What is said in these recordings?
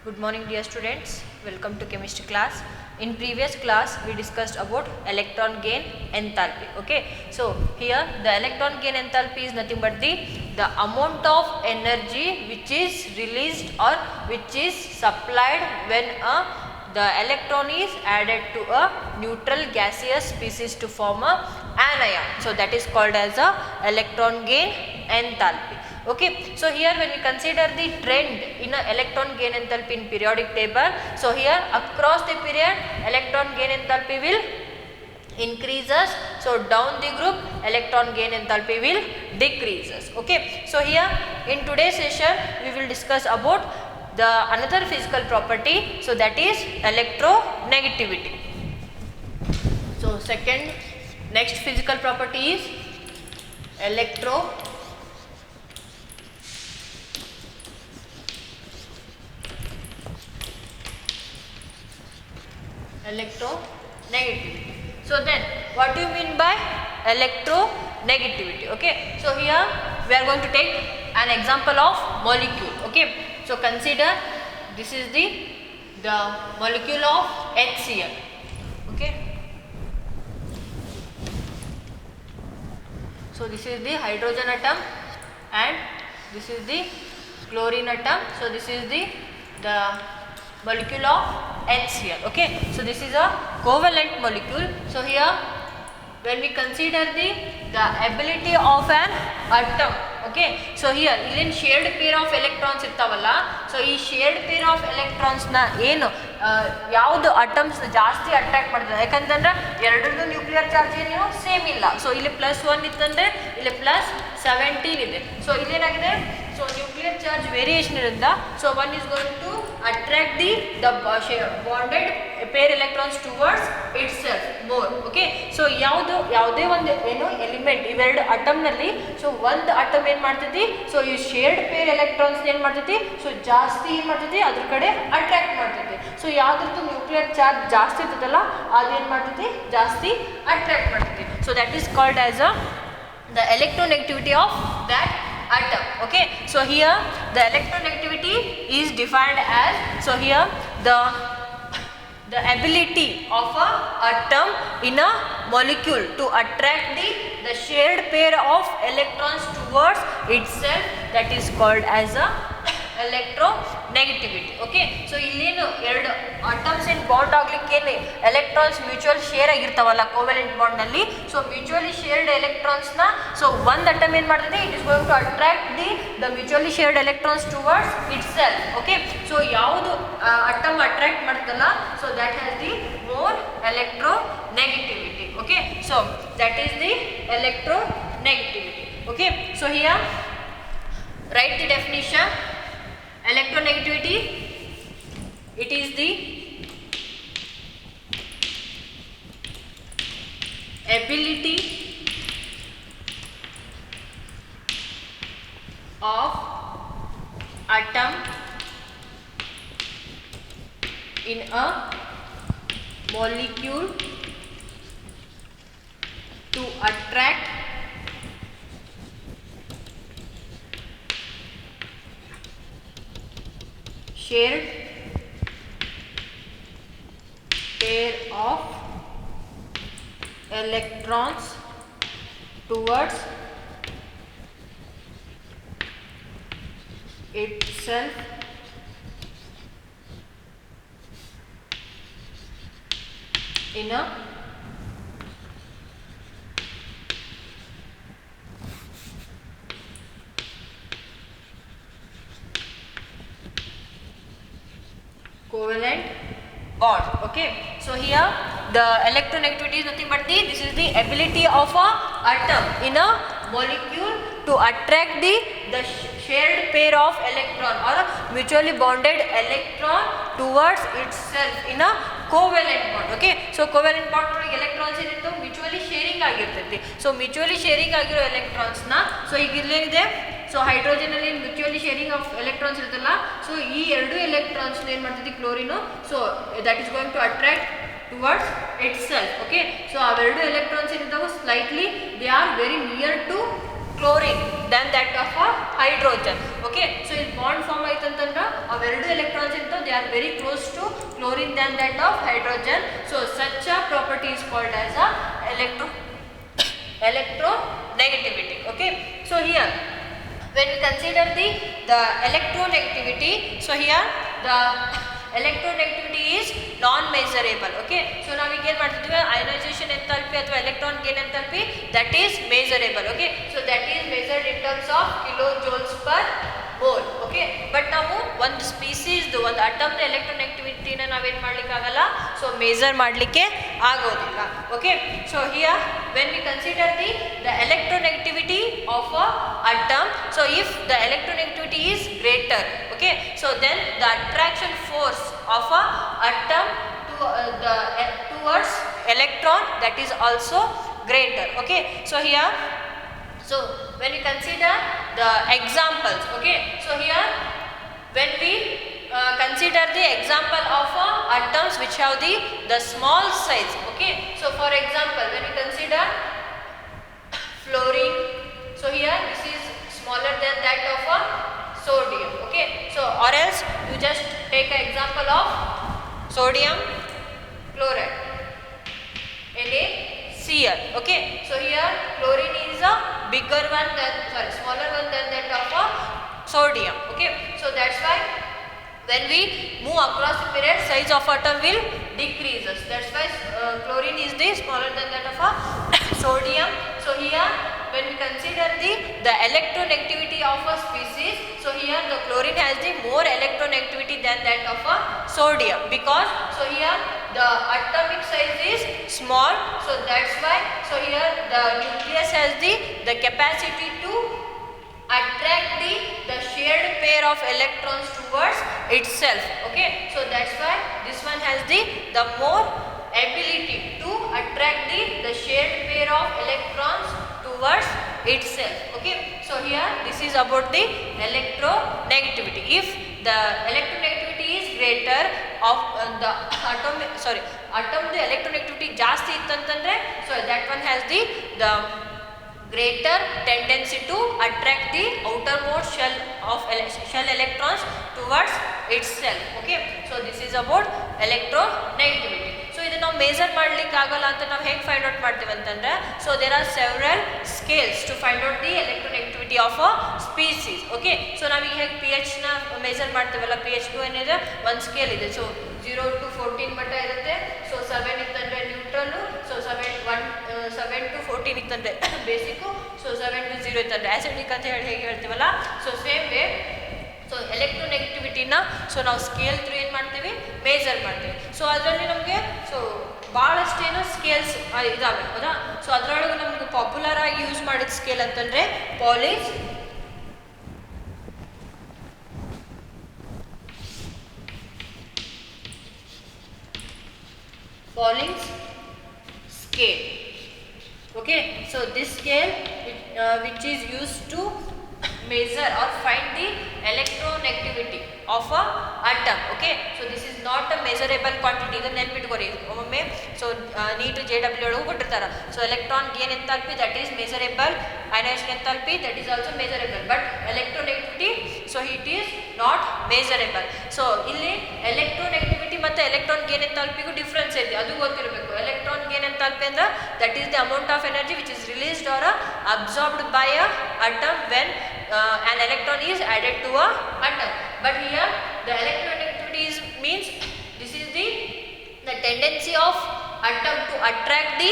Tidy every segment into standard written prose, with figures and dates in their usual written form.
Good morning dear students, welcome to chemistry class. In previous class we discussed about electron gain enthalpy. Okay, so here the electron gain enthalpy is nothing but the amount of energy which is released or which is supplied when the electron is added to a neutral gaseous species to form a anion. So that is called as a electron gain enthalpy. Okay, so here when we consider the trend in a electron gain enthalpy in periodic table, so here across the period electron gain enthalpy will increases, so down the group electron gain enthalpy will decreases. Okay, so here in today's session we will discuss about the another physical property, so that is electronegativity. So next physical property is electronegativity. So then what do you mean by electronegativity? Okay, so here we are going to take an example of molecule. Okay, so consider this is the molecule of HCl. Okay, so this is the hydrogen atom and this is the chlorine atom. So this is the molecule of HCl. Okay, so this is a covalent molecule. So here when we consider the ability of an atom, okay, so here ಇಲ್ಲಿ shared pair of electrons ಇರ್ತಾವಲ್ಲ, so ಈ shared pair of electrons ನ ಏನು ಯಾವುದು atoms ಜಾಸ್ತಿ attract ಮಾಡ್ತದೆ, ಯಾಕಂತಂದ್ರೆ ಎರಡರದ್ದು ನ್ಯೂಕ್ಲಿಯರ್ ಚಾರ್ಜ್ ಏನು ಸೇಮ್ ಇಲ್ಲ. ಸೊ ಇಲ್ಲಿ +1 ಇತ್ತಂದ್ರೆ ಇಲ್ಲಿ +17 ಇದೆ. ಸೊ ಇಲ್ಲೇನಾಗಿದೆ, so nuclear charge variation ಇರಿಂದ, so one is going to attract the bonded pair electrons towards itself more. Okay, so ಯಾವುದೇ ಒಂದು ಏನು ಎಲಿಮೆಂಟ್ ಇವೆರಡು ಅಟಮ್ ನಲ್ಲಿ, ಸೊ ಒಂದು ಅಟಮ್ ಏನ್ ಮಾಡ್ತೈತಿ, ಸೊ ಈ ಶೇರ್ಡ್ ಪೇರ್ ಎಲೆಕ್ಟ್ರಾನ್ಸ್ ಏನ್ ಮಾಡ್ತೈತಿ, ಸೊ ಜಾಸ್ತಿ ಏನ್ ಮಾಡ್ತೈತಿ ಅದ್ರ ಕಡೆ ಅಟ್ರಾಕ್ಟ್ ಮಾಡ್ತೈತಿ. ಸೊ ಯಾವ್ದ್ರದ್ದು ನ್ಯೂಕ್ಲಿಯರ್ ಚಾರ್ಜ್ ಜಾಸ್ತಿ ಇರ್ತದಲ್ಲ ಅದೇನ್ ಮಾಡ್ತೈತಿ ಜಾಸ್ತಿ ಅಟ್ರಾಕ್ಟ್ ಮಾಡ್ತೈತಿ. So that is called as the electronegativity of that atom. Okay, so here the electronegativity is defined as, so here the ability of a atom in a molecule to attract the shared pair of electrons towards itself, that is called as a electronegativity. Okay, so ಇಲ್ಲೇನು ಎರಡು atoms in bond ಆಗ್ಲಿಕ್ಕೆ electrons mutual share ಆಗಿರ್ತಾವಲ್ಲ covalent bond ನಲ್ಲಿ, so mutually shared electrons ನ, so ಒಂದು atom ಏನ್ ಮಾಡ್ತದೆ, it is going to attract the mutually shared electrons towards itself. Okay, so ಯಾವುದು ಅಟಮ್ ಅಟ್ರಾಕ್ಟ್ ಮಾಡ್ತಲ್ಲ, so that has the more electronegativity. Okay, so that is the electronegativity. Okay, so here write the definition. Electronegativity, it is the ability of atom in a molecule to attract shared pair of electrons towards itself in a covalent bond. Okay, so here the electronegativity is nothing but this is the ability of a atom in a molecule to attract the shared pair of electron or mutually bonded electron towards itself in a covalent bond. Okay, so covalent bond ಒಳಗೆ electrons ಏನಿತ್ತು mutually sharing ಆಗಿರ್ತೈತಿ. So mutually sharing ಆಗಿರೋ electrons ನ, so ಈಗ ಇಲ್ಲೇನಿದೆ, so hydrogen ಅಲ್ಲಿ mutually sharing of electrons ಇರುತ್ತಲ್ಲ, so ಈ ಎರಡು ಎಲೆಕ್ಟ್ರಾನ್ಸ್ ಏನ್ ಮಾಡ್ತೈತಿ chlorine, so that is going to attract towards itself. Okay, so ಅವೆರಡು ಎಲೆಕ್ಟ್ರಾನ್ಸ್ ಏನಿದ್ದಾವೆ slightly they are very near to chlorine than that of a hydrogen. Okay, so if bond form ಆಯ್ತಂತಂದ್ರೆ ಅವೆರಡು electrons ಇರ್ತಾವೆ, they are very close to chlorine than that of hydrogen. So such a property is called as a electronegativity. Okay, so here when we consider the electronegativity, so here the electronegativity is non-measurable. Okay, so now we get ionization enthalpy ಅಥವಾ electron gain enthalpy, that is measurable. Okay, so that is measured in terms of kilojoules per mole. Okay, but ನಾವು ಒಂದು ಸ್ಪೀಸೀಸ್ದು ಒಂದು ಅಟಮ್ನ ಎಲೆಕ್ಟ್ರೋನೆಗಟಿವಿಟಿನ ನಾವೇನು ಮಾಡ್ಲಿಕ್ಕೆ ಆಗಲ್ಲ, so major ಮಾಡಲಿಕ್ಕೆ ಆಗೋದಿಲ್ಲ. Okay, so here when we consider the electronegativity of a atom, so if the electronegativity is greater, okay, so then the attraction force of a atom towards electron, that is also greater. Okay, so here, so when we consider the examples, okay, so here when we consider the example of atoms which have the small size. Okay, so for example when we consider fluorine, so here this is smaller than that of sodium. Okay, so or else you just take an example of sodium chloride, NaCl. Okay, so here chlorine is a bigger one than, sorry, smaller one than that of sodium. Okay, so that's why when we move across the period, size of atom will decreases. That's why chlorine is the smaller than that of sodium. So here when we consider the electronegativity of a species, so here the chlorine has the more electronegativity than that of sodium, because so here the atomic size is small, so that's why, so here the nucleus has the capacity to attract the shared pair of electrons towards itself. Okay, so that's why this one has the more ability to attract the shared pair of electrons towards itself. Okay, so here this is about the electronegativity. If the electronegativity is greater of the atom the electronegativity ಜಾಸ್ತಿ ಇತ್ತಂತಂದ್ರೆ, so that one has the greater tendency to attract the outermost shell electrons towards itself. Okay, so this is about electronegativity. So ಇದನ್ನ ನಾವು major ಮಾಡ್ಲಿಕ್ಕೆ ಆಗಲ್ಲ ಅಂತ ನಾವು ಹೇಗೆ find out ಮಾಡ್ತೀವಿ ಅಂತಂದ್ರೆ, so there are several scales to find out the electronegativity of a species. Okay, so ನಾವೀಗ ಹೇಗೆ pH ನ ಮೇಜರ್ ಮಾಡ್ತೀವಲ್ಲ, pH 2 ಏನಿದೆ ಒಂದು ಸ್ಕೇಲ್ ಇದೆ, ಸೊ 0 to 14 ಮಟ್ಟ ಇರುತ್ತೆ. ಸೊ 7 ಇತ್ತಂದ್ರೆ ನ್ಯೂಟ್ರಲ್, ಸೊ 7 to 14 ಇತ್ತಂದ್ರೆ ಬೇಸಿಕ್, ಸೊ 7 to 0 ಇತ್ತಂದ್ರೆ ಆಸಿಡಿಕ್ ಅಂತ ಹೇಗೆ ಹೇಳ್ತೀವಲ್ಲ, ಸೊ ಸೇಮ್ ವೇ ಸೊ ಎಲೆಕ್ಟ್ರೋನೆಗಟಿವಿಟಿನ ಸೊ ನಾವು ಸ್ಕೇಲ್ ಥ್ರೂ ಏನು ಮಾಡ್ತೀವಿ, ಮೇಜರ್ ಮಾಡ್ತೀವಿ. ಸೊ ಅದರಲ್ಲಿ ನಮಗೆ ಸೊ ಭಾಳಷ್ಟೇನೋ ಸ್ಕೇಲ್ಸ್ ಇದಾವೆ ಹೌದಾ. ಸೊ ಅದರೊಳಗೆ ನಮ್ಗೆ ಪಾಪ್ಯುಲರ್ ಆಗಿ ಯೂಸ್ ಮಾಡಿದ ಸ್ಕೇಲ್ ಅಂತಂದರೆ ಪಾಲಿನ್ಸ್ scale. Okay, so this scale which is used to measure or find the electronegativity of a atom. Okay, so this is not a measurable quantity. ಇದನ್ನ ನೆನಪಿಟ್ಕೋರಿ ಒಮ್ಮೆ. So neat JW ಒಳಗೂ ಕೊಟ್ಟಿರ್ತಾರೆ. So electron gain enthalpy that is measurable, ionization enthalpy that is also measurable, but electronegativity so it is not measurable. So ಇಲ್ಲಿ electronegativity ಮತ್ತು electron gain enthalpyಗೂ difference ಐತಿ, ಅದು ಗೊತ್ತಿರಬೇಕು. electron gain enthalpy ಅಂದ್ರೆ that is the amount of energy which is released or absorbed by a atom when an electron is added to a atom. But here the electronegativity means this is the tendency of atom to attract the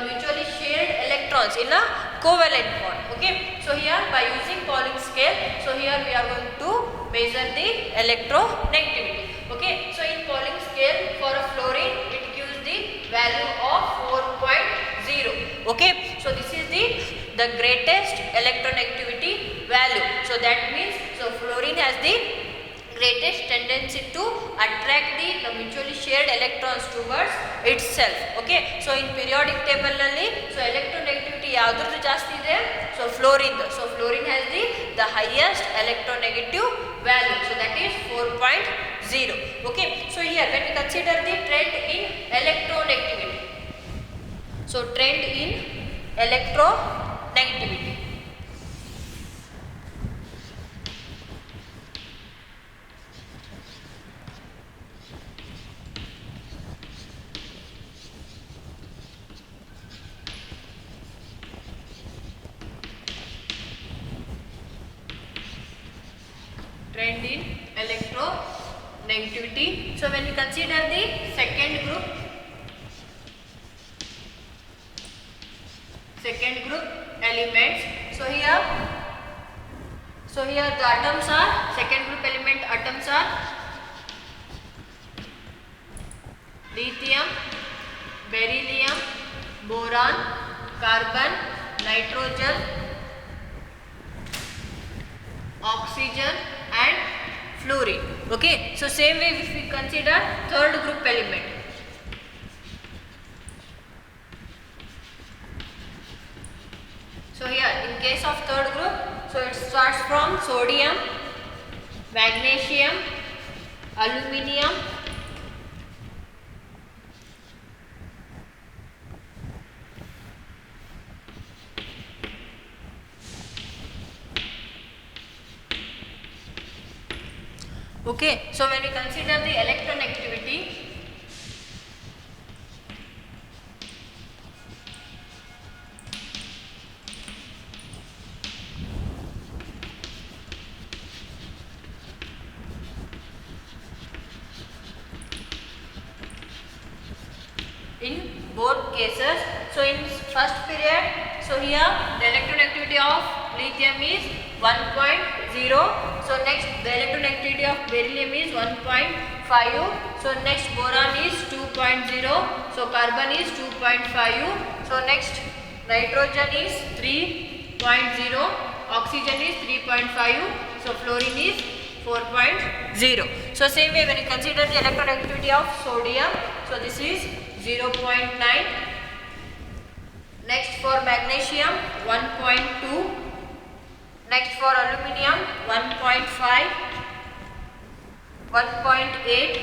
mutually shared electrons in a covalent bond. Okay, so here by using Pauling scale, so here we are going to measure the electronegativity. Okay, so in Pauling scale for a fluorine it gives the value of 4.0. Okay, so this is the greatest electronegativity value. So that means so fluorine has the greatest tendency to attract the mutually shared electrons towards itself. Okay, so in periodic table nalli so electronegativity yavudradu ಜಾಸ್ತಿ ಇದೆ, so fluorine has the highest electronegative value, so that is 4.0. Okay, so here when we consider the trend in electronegativity, so trend in electronegativity, trend in electronegativity. So when we consider the second group elements, so here the atoms are, second group element atoms are lithium, beryllium, boron, carbon, nitrogen, oxygen and fluorine. Okay, so same way if we consider third group element, so here in case of third group, so it starts from sodium, magnesium, aluminium, okay. So when we consider the electronegativity, in both cases, so in first period, so here the electronegativity of lithium is 1.0, so next the electronegativity of beryllium is 1.5, so next boron is 2.0, so carbon is 2.5, so next nitrogen is 3.0, oxygen is 3.5, so fluorine is 4.0. So same way when you consider the electronegativity of sodium, so this is 0.9, next for magnesium 1.2, next for aluminium 1.5, 1.8,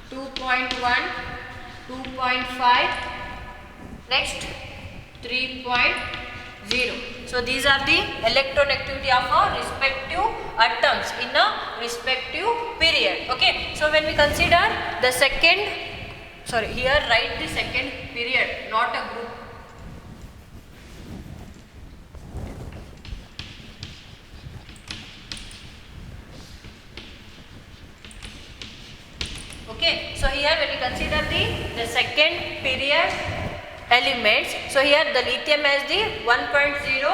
2.1, 2.5, next 3.0. So these are the electronegativity of our respective atoms in a respective period. Okay, so when we consider the second, sorry, here write the second period, not a group. Okay, so here when you consider the second period elements, so here the lithium has the 1.0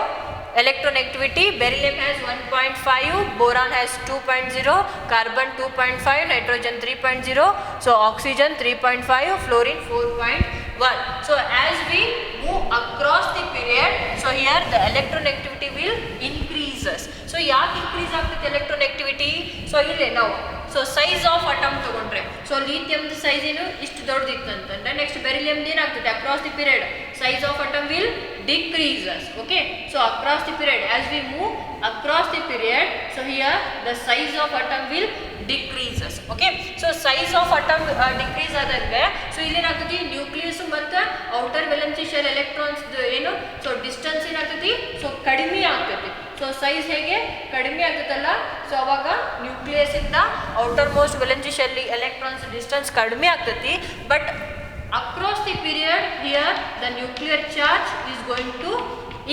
electronegativity, beryllium has 1.5, boron has 2.0, carbon 2.5, nitrogen 3.0, so oxygen 3.5, fluorine 4.1. So as we move across the period, so here the electronegativity will increases. So ಯಾಕೆ increase ಆಗ್ತದೆ electronegativity? So ಇಲ್ಲಿ ನಾವು so size of atom ತಗೊಂಡ್ರೆ, so ಲಿಥಿಯಮ್ದು size ಏನು ಇಷ್ಟು ದೊಡ್ಡದಿತ್ತು ಅಂತಂದ್ರೆ next ಬೆರಿಲಿಯಮ್ದು ಏನಾಗ್ತದೆ across the period size of atom will decreases. Okay, so across the period, as we move across the period, so here the size of atom will decreases. Okay, so size of atom decrease ಆದಂಗೆ so ಇಲ್ಲಿ ಏನಾಗ್ತದೆ nucleus ಮತ್ತು outer valency shell electrons ಏನು so distance ಏನಾಗ್ತದೆ so ಕಡಿಮೆ ಆಗ್ತದೆ. So size ಹೇಗೆ ಕಡಿಮೆ ಆಗ್ತದಲ್ಲ, ಸೊ ಅವಾಗ ನ್ಯೂಕ್ಲಿಯಸ್ ಇಂದ outermost valency shell electrons distance ಕಡಿಮೆ ಆಗ್ತದೆ. But across the period, here the nuclear charge is going to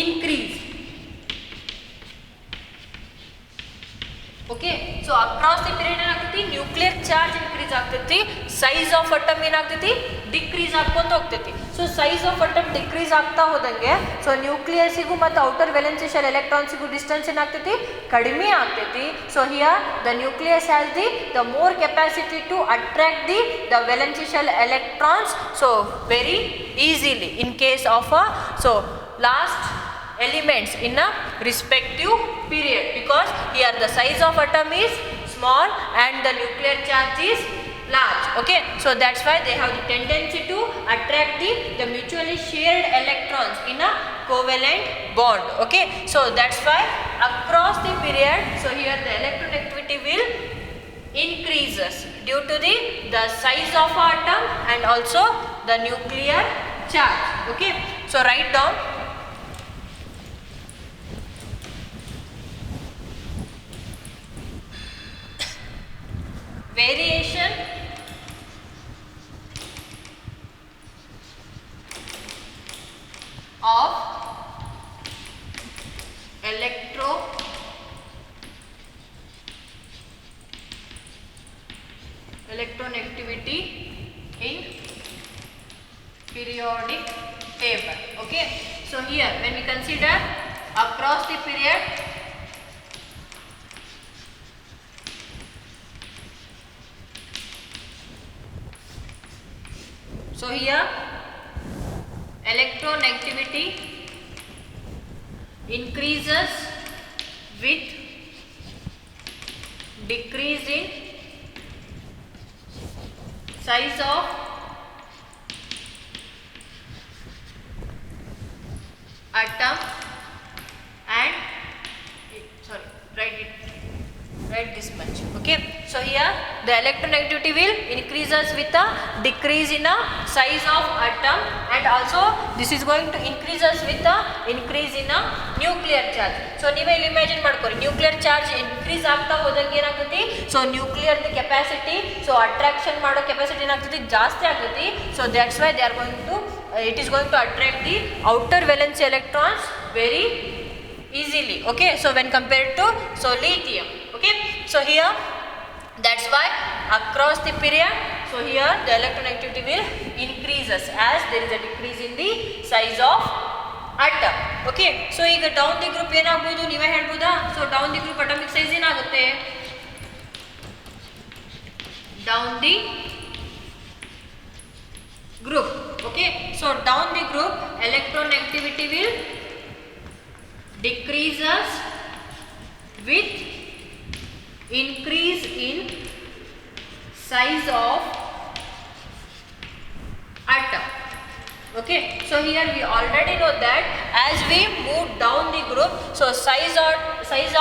increase. Okay, so across the period ಏನಾಗ್ತೈತಿ ನ್ಯೂಕ್ಲಿಯರ್ ಚಾರ್ಜ್ ಇನ್ಕ್ರೀಸ್ ಆಗ್ತೈತಿ, ಸೈಜ್ ಆಫ್ ಅಟಮ್ ಏನಾಗ್ತೈತಿ decrease ಆಗ್ಕೊಂತ ಹೋಗ್ತೈತಿ. So size of atom decrease ಆಗ್ತಾ ಹೋದಂಗೆ so ನ್ಯೂಕ್ಲಿಯಸ್ಸಿಗೂ ಮತ್ತು ಔಟರ್ ವೇಲೆನ್ಸಿ ಶೆಲ್ ಎಲೆಕ್ಟ್ರಾನ್ಸಿಗೂ ಡಿಸ್ಟೆನ್ಸ್ ಏನಾಗ್ತೈತಿ ಕಡಿಮೆ ಆಗ್ತೈತಿ. So here the nucleus has the more capacity to attract the valency shell electrons so very easily in case of so last elements in a respective period, because here the size of atom is small and the nuclear charge is large. Okay, so that's why they have the tendency to attract the mutually shared electrons in a covalent bond. Okay, so that's why across the period, so here the electronegativity will increases due to the size of atom and also the nuclear charge. Okay, so write down variation of electronegativity electronegativity in periodic table. Okay, so here when we consider across the period, so here electronegativity increases with decrease in size of atom and write this much. Okay, so here the electronegativity will increases with a decrease in a size of atom, and also this is going to increases with a increase in a nuclear charge. So ನೀವೇ ಇಲ್ಲಿ imagine ಮಾಡ್ಕೊರಿ, nuclear charge increase ಆಗ್ತಾ ಹೋದಂಗೆ ಏನಾಗ್ತೈತಿ, so nuclear capacity, so attraction ಮಾಡೋ capacity ಏನಾಗ್ತೈತಿ, ಜಾಸ್ತಿ ಆಗ್ತೈತಿ. So that's why they are going to it is going to attract the outer valence electrons very easily. Okay, so when compared to lithium. Okay, so here that's why across the period, so here the electronegativity will increases as there is a decrease in the size of atom. Okay, so ಈಗ down the group ಏನಾಗಬಹುದು ನೀವೇ ಹೇಳ್ಬೋದಾ. so down the group atomic size ಏನಾಗುತ್ತೆ, down the group. Okay, so down the group electronegativity will decreases with increase in size of atom. Okay, so here we already know that as we move down the group, so size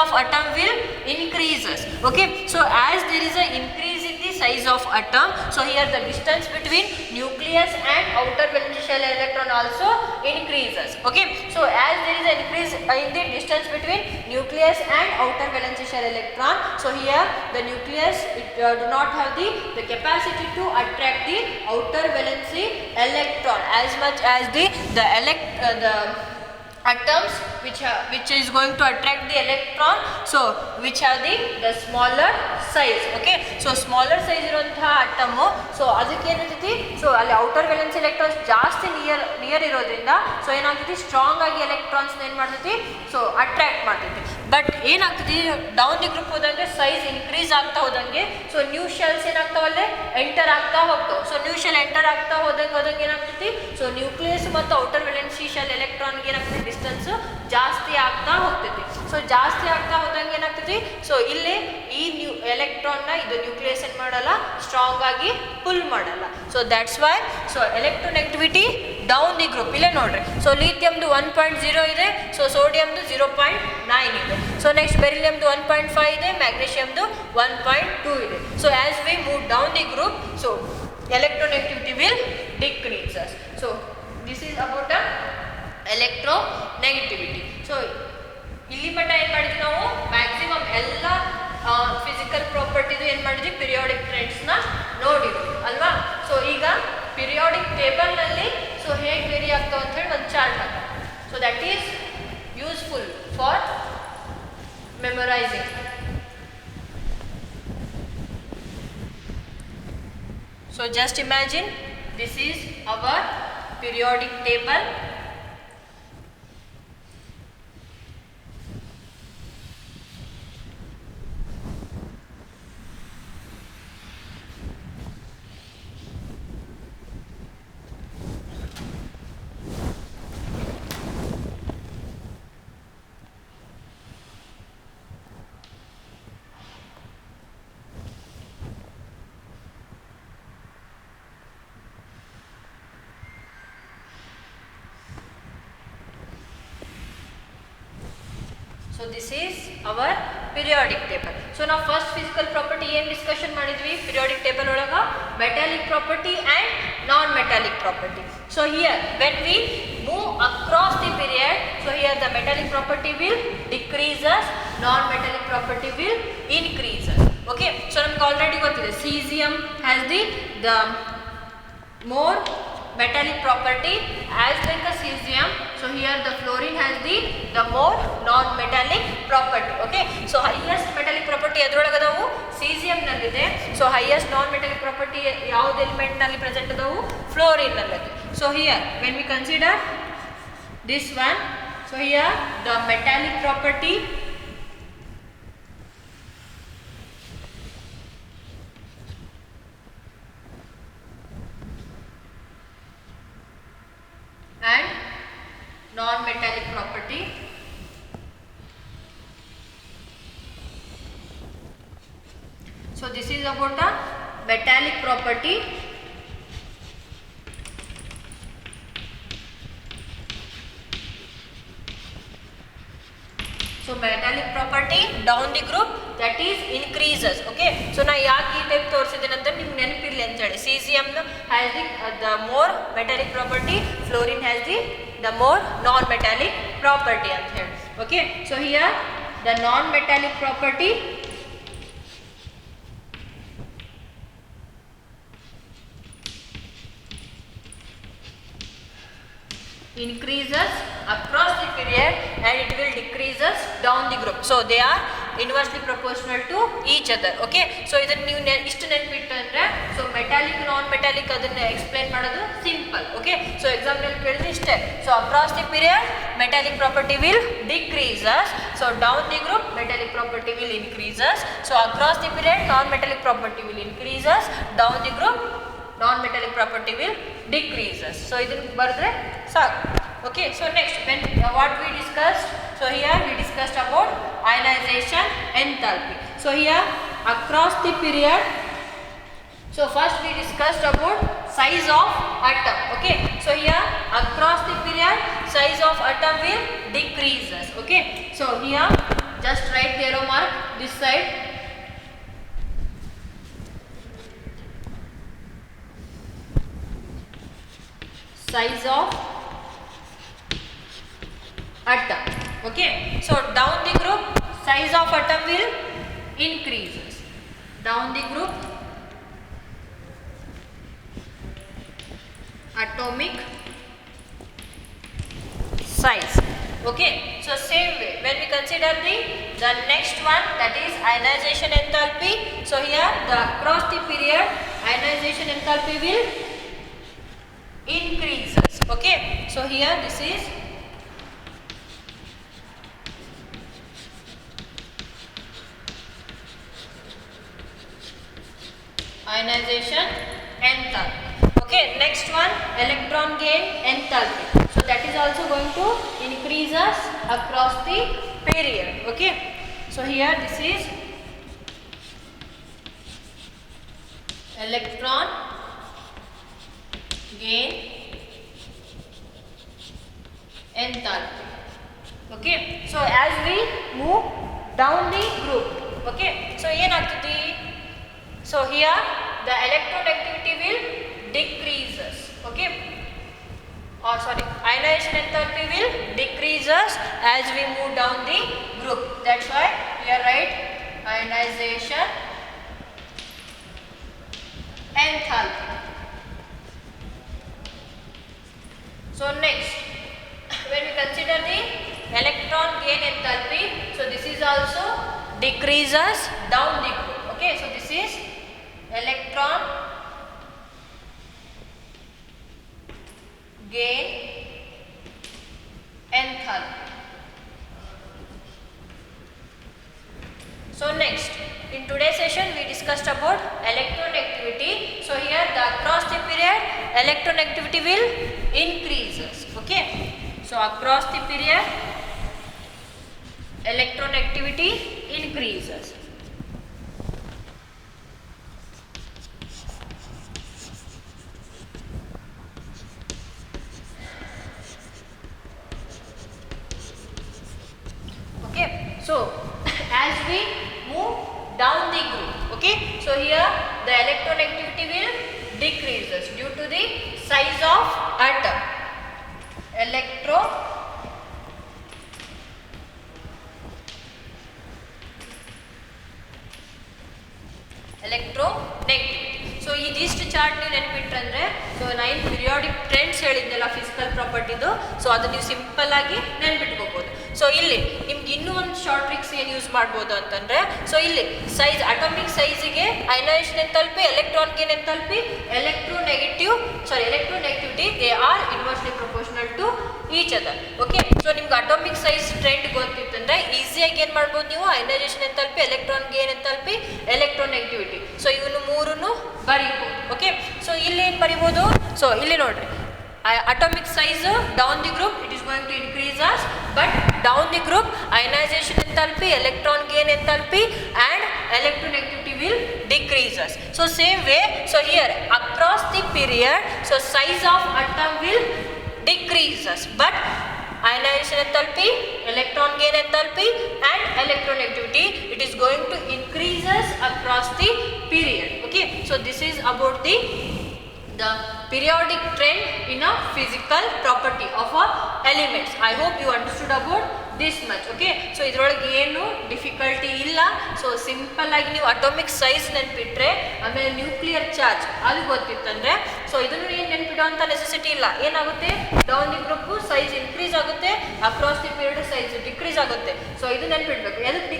of atom will increases. Okay, so as there is a increase in the size of atom, so here the distance between nucleus and outer valence shell electron also increases. Okay, so as there is an increase in the distance between nucleus and outer valence shell electron, so here the nucleus do not have the capacity to attract the outer valence electron as much as the atoms which is going to attract the electron, so which have the smaller size. Okay, so smaller size ಇರುವಂತಹ atom, so ಅದಕ್ಕೆ ಏನಿರ್ತೈತಿ, so ಅಲ್ಲಿ outer valence electrons ಜಾಸ್ತಿ near ಇರೋದ್ರಿಂದ so ಏನಾಗ್ತೈತಿ, strong ಆಗಿ electrons ಏನು ಮಾಡ್ತೈತಿ, ಸೊ ಅಟ್ರಾಕ್ಟ್ ಮಾಡ್ತೈತಿ. ಬಟ್ ಏನಾಗ್ತೈತಿ, ಡೌನ್ ದಿ ಗ್ರೂಪ್ ಹೋದಂಗೆ ಸೈಜ್ ಇನ್ಕ್ರೀಸ್ ಆಗ್ತಾ ಹೋದಂಗೆ ಸೊ ನ್ಯೂ ಶೆಲ್ಸ್ ಏನಾಗ್ತಾವಲ್ಲೇ ಎಂಟರ್ ಆಗ್ತಾ ಹೋಗ್ತಾವೆ. ಸೊ ನ್ಯೂ ಶೆಲ್ ಎಂಟರ್ ಆಗ್ತಾ ಹೋದಂಗೆ ಏನಾಗ್ತೈತಿ, ಸೊ ನ್ಯೂಕ್ಲಿಯಸ್ ಮತ್ತು ಔಟರ್ ವ್ಯಾಲೆನ್ಸಿ ಶೆಲ್ ಎಲೆಕ್ಟ್ರಾನ್ಗೆ ಏನಾಗ್ತೈತಿ, ಡಿಸ್ಟೆನ್ಸ್ ಜಾಸ್ತಿ ಆಗ್ತಾ ಹೋಗ್ತೈತಿ. ಸೊ ಜಾಸ್ತಿ ಆಗ್ತಾ ಹೋದಂಗೆ ಏನಾಗ್ತೈತಿ, ಸೊ ಇಲ್ಲಿ ಈ ಎಲೆಕ್ಟ್ರಾನ್ನ ಇದು ನ್ಯೂಕ್ಲಿಯಸ್ ಏನು ಮಾಡಲ್ಲ, ಸ್ಟ್ರಾಂಗ್ ಆಗಿ ಪುಲ್ ಮಾಡಲ್ಲ. So that's why so electronegativity down the group ಇಲ್ಲೇ ನೋಡ್ರಿ. ಸೊ ಲಿಥಿಯಮ್ದು 1.0 ಇದೆ, ಸೊ ಸೋಡಿಯಮ್ದು 0.9 ಇದೆ. ಸೊ ನೆಕ್ಸ್ಟ್ ಬೆರಿಲಿಯಮ್ದು 1.5 ಇದೆ, ಮ್ಯಾಗ್ನೀಷಿಯಮ್ದು 1.2 ಇದೆ. So as we move down the group, so electronegativity will decreases. So this is about the electronegativity. So ಇಲ್ಲಿ ಮಟ್ಟ ಏನು ಮಾಡಿದ್ವಿ ನಾವು, ಮ್ಯಾಕ್ಸಿಮಮ್ ಎಲ್ಲ ಫಿಸಿಕಲ್ ಪ್ರಾಪರ್ಟಿದು ಏನು ಮಾಡಿದ್ವಿ, ಪಿರಿಯಾಡಿಕ್ ಟ್ರೆಂಡ್ಸ್ನ ನೋಡಿದ್ವಿ ಅಲ್ವಾ. ಸೊ ಈಗ ಪಿರಿಯಾಡಿಕ್ ಟೇಬಲ್ನಲ್ಲಿ ಸೊ ಹೇಗೆ ವೇರಿ ಆಗ್ತಾವೆ ಅಂತ ಹೇಳಿ ಒಂದು ಚಾರ್ಟ್ ಹಾಕ. So that is useful for memorising. So just imagine this is our periodic table. So this is our periodic table. So now first physical property ಏನು ಡಿಸ್ಕಷನ್ ಮಾಡಿದ್ವಿ periodic table ಒಳಗ, metallic property and non-metallic property. So here when we move across the period, so here the metallic property will decreases, non-metallic property will increases. Okay, so ನಮಗೆ already ಗೊತ್ತಿದೆ cesium has the more metallic property as like a cesium. So here the fluorine has the more non-metallic property. Okay. So highest metallic property ಎದ್ರೊಳಗೆ ಅದಾವು cesium ನಲ್ಲಿದೆ. So highest non-metallic property ಯಾವ್ದು element ನಲ್ಲಿ present ಅದಾವು fluorine ನಲ್ಲಿದೆ. So here when we consider this one, so here the metallic property and non-metallic property. So this is about a metallic property. So metallic property down the group, that is increases. Okay. So na yaake ee type ತೋರಿಸಿದ್ದೇನೆ ಅಂತ ನಿಮಗೆ ನೆನಪಿರಲಿ ಅಂತ ಹೇಳಿ. Cesium has the more metallic property, fluorine has the more non-metallic property ಅಂತ ಹೇಳಿ. Okay. So here the non-metallic property increases across the period and it will decreases down the group. So they are inversely proportional to each other. Okay. So ಇದನ್ನ ನೀವು ಇಷ್ಟು ನೆನಪಿಟ್ಟು ಅಂದ್ರೆ so metallic non metallic ಅದನ್ನ explain ಮಾಡೋದು simple. Okay. So exam ನಲ್ಲಿ ಕೇಳಿದ್ರೆ ಇಷ್ಟೇ. So across the period metallic property will decreases. So down the group metallic property will increases. So across the period non metallic property will increases. Down the group non-metallic property will decreases. So ಇದನ್ನು ಬರೆದ್ರೆ ಸಾಕು. Okay. So next when what we discussed, so here we discussed about ionization enthalpy. So here across the period, so first we discussed about size of atom. Okay. So here across the period size of atom will decreases. Okay. So here just write the arrow mark this side. Size of atom. Okay. So down the group size of atom will increases. Down the group atomic size. Okay. So same way when we consider the next one, that is ionization enthalpy. So here the across the period ionization enthalpy will increases. Okay. So here this is ionization enthalpy. Okay. Next one electron gain enthalpy. So that is also going to increases across the period. Okay. So here this is electron gain enthalpy. Okay. So as we move down the group, okay, so ಏನಾಗ್ತದೆ, so here the electronegativity will decreases. Okay. Or sorry, ionization enthalpy will decreases as we move down the group. That's why here write ionization enthalpy. So next when we consider the electron gain enthalpy, so this is also decreases down the group. Okay. So this is electron gain enthalpy. So next in today's session we discussed about electronegativity. So here the across the period electronegativity will increases. Okay. So across the period electronegativity increases. Okay. So as we move down the group, okay, so here the electronegativity will decreases due to the size of atom. electronegativity. So ಇದಿಷ್ಟು chart ನೀವು ನೆನಪಿಟ್ರಂದ್ರೆ so 9 periodic trends ಹೇಳಿದ್ನಲ್ಲ physical ಪ್ರಾಪರ್ಟಿದು, so ಅದು ನೀವು simple ಆಗಿ ನೆನ್ಪಿಟ್ಕೋಬಹುದು. So ಇಲ್ಲಿ ನಿಮ್ಗೆ ಇನ್ನೂ ಒಂದು ಶಾರ್ಟ್ ಟ್ರಿಕ್ಸ್ ಏನು ಯೂಸ್ ಮಾಡ್ಬೋದು ಅಂತಂದ್ರೆ, ಸೊ ಇಲ್ಲಿ ಸೈಜ್ ಅಟಾಮಿಕ್ ಸೈಜಿಗೆ ionisation enthalpy, electron gain enthalpy, electronegativity they are inversely proportional to each other. Okay, so ನಿಮ್ಗೆ ಅಟಾಮಿಕ್ ಸೈಜ್ ಟ್ರೆಂಡ್ ಗೊತ್ತಿತ್ತಂದ್ರೆ ಈಸಿಯಾಗಿ ಏನು ಮಾಡ್ಬೋದು ನೀವು, ionisation enthalpy, electron gain enthalpy, electronegativity, so ಇವನು ಮೂರನ್ನು ಬರೀಬೋದು. ಓಕೆ, ಸೊ ಇಲ್ಲಿ ಏನು ಬರಿಬೋದು, ಸೊ ಇಲ್ಲಿ ನೋಡ್ರಿ atomic size down the group it is going to increase us, but down the group ionization enthalpy, electron gain enthalpy and electronegativity will decrease us. So same way, so here across the period, so size of atom will decrease us, but ionization enthalpy, electron gain enthalpy and electronegativity it is going to increase us across the period. Okay, so this is about the periodic trend in a physical property of a elements. I hope you understood about this much. Okay, so ಇದರೊಳಗೆ ಏನು difficulty ಇಲ್ಲ. So simple ಆಗಿ ನೀವು atomic size ನೆನ್ಪಿಟ್ರೆ, ಆಮೇಲೆ nuclear charge ಅದು ಗೊತ್ತಿತ್ತಂದ್ರೆ, so ಇದನ್ನು ಏನು ನೆನ್ಪಿಡುವಂಥ necessity ಇಲ್ಲ. ಏನಾಗುತ್ತೆ, down the group size increase ಆಗುತ್ತೆ, across the period size decrease ಆಗುತ್ತೆ. ಸೊ ಇದು ನೆನ್ಪಿಡ್ಬೇಕು. ಎದಕ್ಕೆ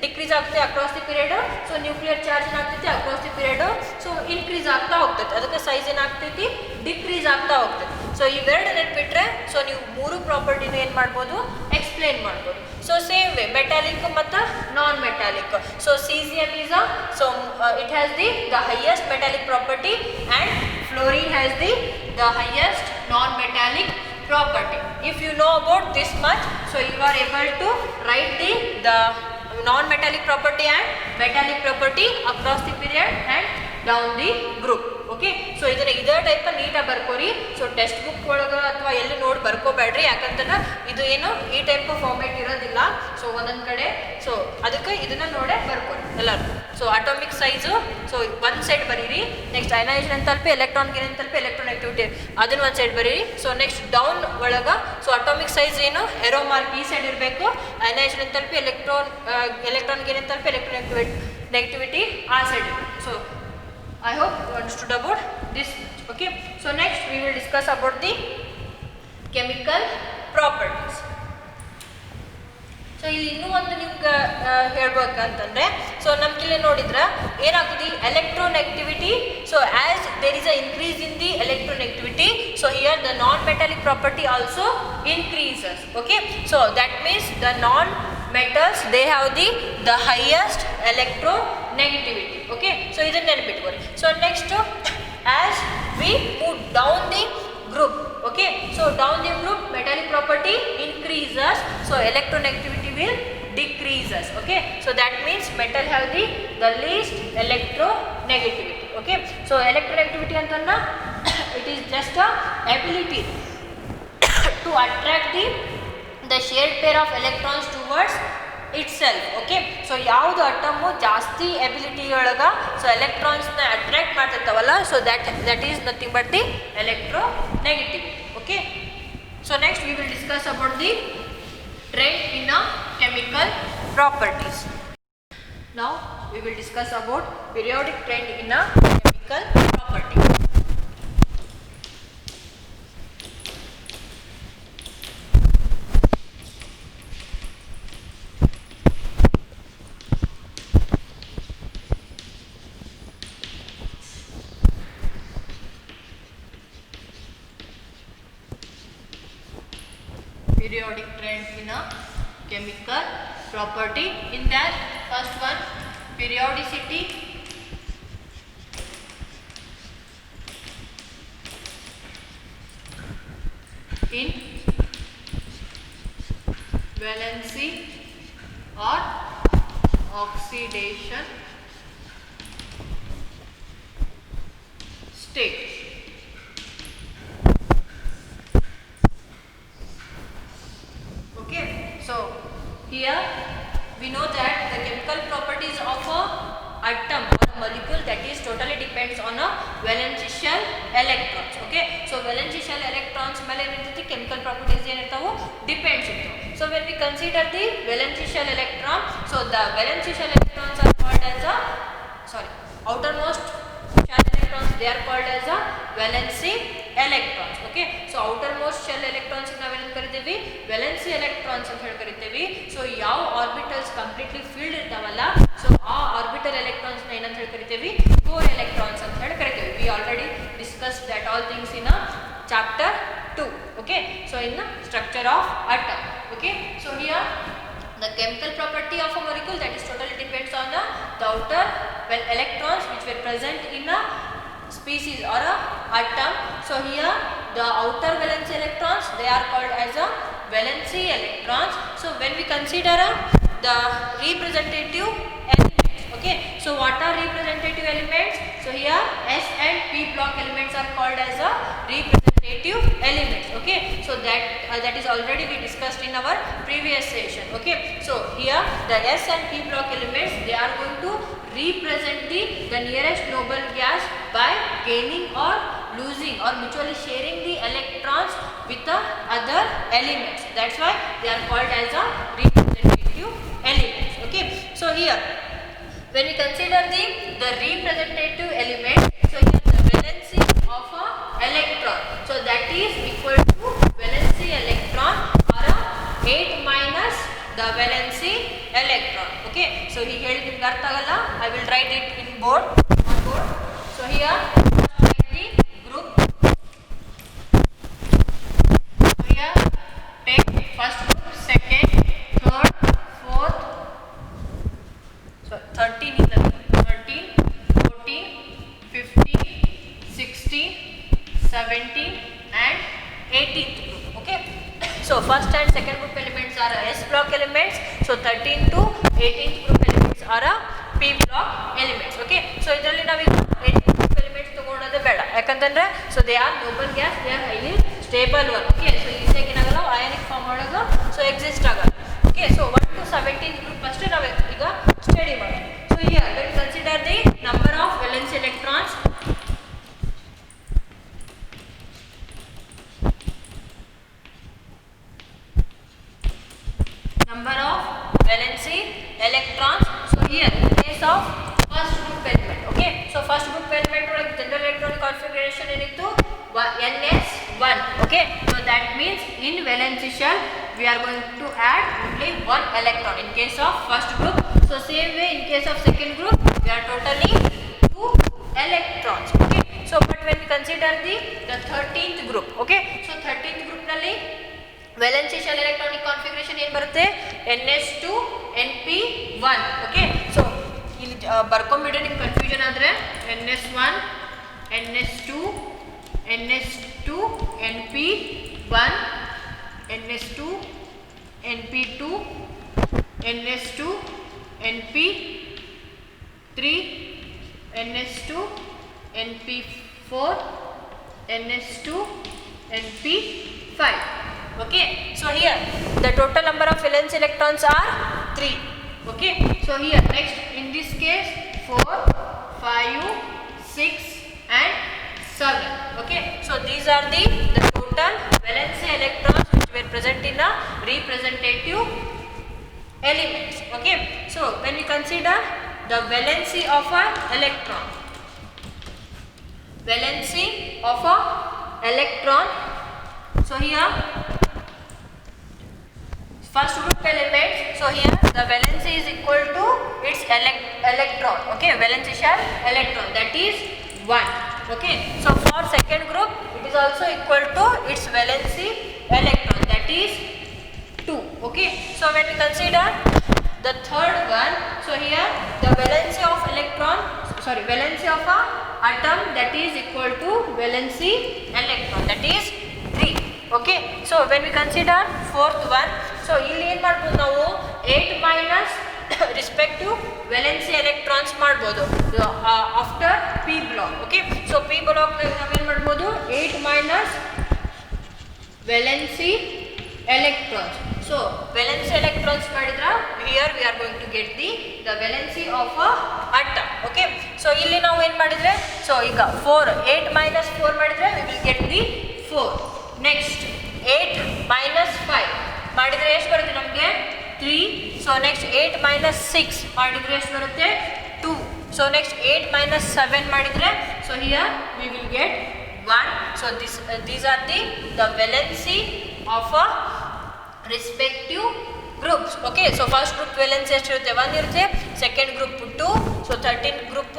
ಡಿಕ್ರೀಸ್ ಆಗುತ್ತೆ across the period, so nuclear charge ಏನಾಗ್ತೈತಿ across the period so increase ಆಗ್ತಾ ಹೋಗ್ತೈತಿ, ಅದಕ್ಕೆ ಸೈಜ್ ಏನಾಗ್ತೈತಿ ಡಿಕ್ರೀಸ್ ಆಗ್ತಾ ಹೋಗ್ತೈತಿ. ಸೊ ಇವೆರಡು ನೆನ್ಪಿಟ್ರೆ ಸೊ ನೀವು ಮೂರು ಪ್ರಾಪರ್ಟಿನ ಏನು ಮಾಡ್ಬೋದು, ಎಕ್ಸ್ಪ್ಲೇನ್ ಮಾಡ್ಬೋದು. ಸೊ ಸೇಮ್ ವೇ ಮೆಟಾಲಿಕ್ ಮತ್ತು ನಾನ್ metallic. So cesium is a it has the highest metallic property and fluorine has the highest non metallic property. If you know about this much, so you are able to write the non metallic property and metallic property across the period and down the group. Okay, so ಇದನ್ನ ಇದೇ type ನೀಟಾಗಿ ಬರ್ಕೋರಿ. So text book ಒಳಗೆ ಅಥವಾ ಎಲ್ಲಿ ನೋಡಿ ಬರ್ಕೋಬೇಡ್ರಿ, ಯಾಕಂತಂದ್ರೆ ಇದು ಏನು ಈ ಟೈಪ್ ಫಾರ್ಮೇಟ್ ಇರೋದಿಲ್ಲ. ಸೊ ಒಂದೊಂದು ಕಡೆ ಸೊ ಅದಕ್ಕೆ ಇದನ್ನ ನೋಡೇ ಬರ್ಕೋರಿ ಎಲ್ಲರೂ. ಸೊ ಅಟಾಮಿಕ್ ಸೈಜು ಸೊ ಒಂದು ಸೈಡ್ ಬರೀರಿ, next ionisation enthalpy, electron gain enthalpy, electronegativity ಅದನ್ನ ಒಂದು ಸೈಡ್ ಬರೀರಿ. ಸೊ ನೆಕ್ಸ್ಟ್ ಡೌನ್ ಒಳಗೆ ಸೊ ಅಟಾಮಿಕ್ ಸೈಜ್ ಏನು ಎರೋ ಮಾರ್ಕ್ ಈ ಸೈಡ್ ಇರಬೇಕು, ionisation enthalpy, electron gain enthalpy, electronegativity ಆ ಸೈಡ್ ಇರಬೇಕು. So I hope you understood about this much. Okay, so next we will discuss about the chemical properties. So ಇಲ್ಲಿ ಇನ್ನೂ ಒಂದು ನಿಮ್ಗೆ ಹೇಳ್ಬೇಕಂತಂದರೆ, ಸೊ ನಮ್ಗಿಲ್ಲಿ ನೋಡಿದ್ರೆ ಏನಾಗ್ತದೆ electronegativity. So as there is a increase in the electronegativity, so here the non metallic property also increases. Okay, so that means the non metals they have the highest electronegativity. Okay, so ಇದನ್ನ ನೆನಪಿಟ್ಕೊಳ್ಳಿ. So next as we move down the group, okay, so down the group metallic property increases, so electronegativity will decreases. Okay, so that means metal have the least electronegativity. Okay, so electronegativity ಅಂತಂದ್ರೆ it is just a ability to attract the shared pair of electrons towards itself. Okay, so ಯಾವುದು ಅಟಮು ಜಾಸ್ತಿ ability ಒಳಗೆ so ಎಲೆಕ್ಟ್ರಾನ್ಸ್ನ attract ಮಾಡ್ತಿರ್ತಾವಲ್ಲ, so that is nothing but the electronegativity. Okay, so next we will discuss about the trend in a chemical properties. Now we will discuss about periodic trend in a chemical property. Periodic trend in a chemical property. In that, first one, periodicity, in valency or oxidation state. Okay, so here we know that the chemical properties of a atom or a molecule, that is totally depends on a valence shell electrons. Okay, so valence shell electrons ಮೇಲೆ ಏನಿರ್ತೈತಿ chemical properties ಏನಿರ್ತಾವು depends ಇರ್ತಾವು. So when we consider the valence shell electron, so the valence shell electrons are called as a outermost shell electrons they are called as a valency electrons. Okay, so outermost shell electrons ನಾವೇನು ಕರಿತೀವಿ valency electrons ಅಂತ ಹೇಳಿ ಕರಿತೀವಿ. So ಯಾವ orbitals completely filled ಇರ್ತಾವಲ್ಲ, so ಆ orbital electrons ನ ಏನಂತ ಹೇಳಿ ಕರಿತೀವಿ ಕೋರ್ ಎಲೆಕ್ಟ್ರಾನ್ಸ್ ಅಂತ ಹೇಳಿ ಕರಿತೀವಿ. We already discuss that all things in chapter 2. Okay, so in the structure of atom. Okay, so here the chemical property of a molecule, that is totally depends on the outer electrons which were present in a species or a atom. So here the outer valence electrons, they are called as a valency electrons. So when we consider the representative elements, okay, so what are representative elements? So here S and P block elements are called as a representative elements. Okay, so that is already we discussed in our previous session. Okay, so here the S and P block elements, they are going to represent the nearest noble gas by gaining or losing or mutually sharing the electrons with the other elements. That's why they are called as a representative elements. Okay, so here when we consider the representative element, so here the valency of a electron, so that is equal to valency electron or 8 minus the valency electron. Okay, so he ಹೇಳಿದ ನಿಮಗೆ ಅರ್ಥ ಆಗಲ್ಲ, I will write it in board on board. So here write the group. So here take first group, second, third, fourth, so 13 in the 13, 14, 15, 16, 17 and 18th group. Okay, so first and second group elements are S block elements, so 13 to 18th group elements are P block elements. Okay, so ಇದರಲ್ಲಿ ನಾವೀಗ 18th group elements ತಗೊಳ್ಳೋದು ಬೇಡ, ಯಾಕಂತಂದ್ರೆ so they are noble gas, they are highly stable one. Okay, so ಈಸಿಯಾಗಿ ಏನಾಗಲ್ಲ ionic form ಒಳಗೆ so exist ಆಗಲ್ಲ. Okay, so 1 to 17th group ಅಷ್ಟೇ ನಾವು ಈಗ ಸ್ಟಡಿ ಮಾಡೋಣ. So here let's consider the number of valence electrons. Number of valency electrons. So here in case of first group element, okay, so first group element ಒಳಗೆ general electronic configuration ಏನಿತ್ತು ns1. okay, so that means in valency shell we are going to add only one electron in case of first group. So same way in case of second group we are totally 2 electrons. Okay, so but when we consider the 13th group, okay, so 13th group ನಲ್ಲಿ valency shell electronic configuration ಏನು ಬರುತ್ತೆ ns2 np1. okay, so ಇಲ್ಲಿ ಬರ್ಕೊಂಡ್ಬಿಡ್ರಿ, ನಿಮ್ಗೆ confusion ಆದರೆ ns1 ns2 ns2 np1 ns2 np2 ns2 np3 ns2 np4 ns2 np5. okay, so here the total number of valence electrons are 3. okay, so here next in this case 4 5 6 and 7. okay, so these are the total valence electrons which were present in a representative elements. okay, so when we consider the valency of an electron, valency of a electron, so here first group elements, so here the valency is equal to its electron. okay, valency shell electron, that is 1. okay, so for second group it is also equal to its valency electron, that is 2. okay, so when we consider the third one, so here the valency of valency of a atom, that is equal to valency electron, that is 3. okay, so when we consider fourth one, so ಇಲ್ಲಿ ಏನು ಮಾಡ್ಬೋದು ನಾವು 8 minus respective valency electrons ಮಾಡ್ಬೋದು after P block. okay, so P block ನಾವೇನು ಮಾಡ್ಬೋದು 8 minus valency electrons. so valency electrons ಮಾಡಿದ್ರೆ here we are going to get the valency of a atom. okay, so ಇಲ್ಲಿ ನಾವು ಏನು ಮಾಡಿದ್ರೆ, so ಈಗ 8 minus 4 ಮಾಡಿದ್ರೆ we will get the 4. next 8 minus 5 ಮಾಡಿದ್ರೆ ಎಷ್ಟು ಬರುತ್ತೆ ನಮಗೆ 3. so next 8 minus 6 ಮಾಡಿದ್ರೆ ಎಷ್ಟು ಬರುತ್ತೆ 2. So next 8 minus 7 ಮಾಡಿದ್ರೆ, so here we will get 1. So these are the valency of a respective groups. Okay, so first group valency ಎಷ್ಟು ಇರುತ್ತೆ, 1 ಇರುತ್ತೆ. Second group 2, so 13th group